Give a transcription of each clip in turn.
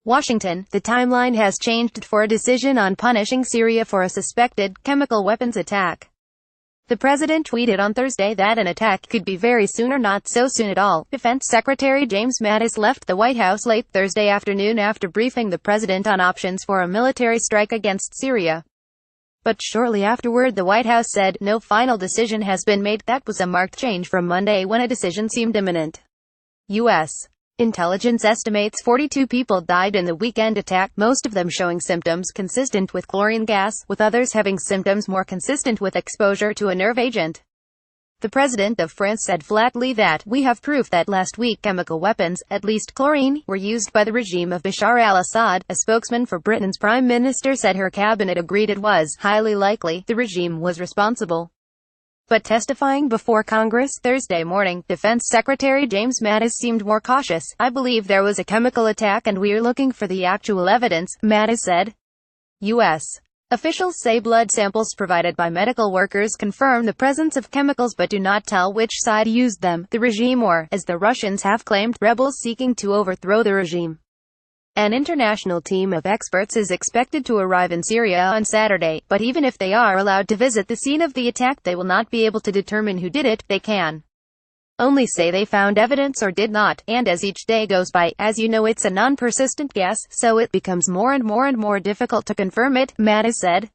Washington, the timeline has changed for a decision on punishing Syria for a suspected chemical weapons attack. The president tweeted on Thursday that an attack could be very soon or not so soon at all. Defense Secretary James Mattis left the White House late Thursday afternoon after briefing the president on options for a military strike against Syria. But shortly afterward the White House said, no final decision has been made. That was a marked change from Monday when a decision seemed imminent. U.S. intelligence estimates 42 people died in the weekend attack, most of them showing symptoms consistent with chlorine gas, with others having symptoms more consistent with exposure to a nerve agent. The president of France said flatly that, we have proof that last week chemical weapons, at least chlorine, were used by the regime of Bashar al-Assad. A spokesman for Britain's prime minister said her cabinet agreed it was highly likely the regime was responsible. But testifying before Congress Thursday morning, Defense Secretary James Mattis seemed more cautious. I believe there was a chemical attack and we're looking for the actual evidence, Mattis said. U.S. officials say blood samples provided by medical workers confirm the presence of chemicals but do not tell which side used them, the regime or, as the Russians have claimed, rebels seeking to overthrow the regime. An international team of experts is expected to arrive in Syria on Saturday, but even if they are allowed to visit the scene of the attack they will not be able to determine who did it. They can only say they found evidence or did not, and as each day goes by, as you know, it's a non-persistent guess, so it becomes more and more difficult to confirm it, Mattis said.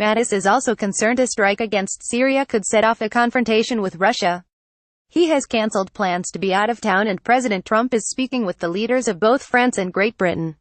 Mattis is also concerned a strike against Syria could set off a confrontation with Russia. He has cancelled plans to be out of town and President Trump is speaking with the leaders of both France and Great Britain.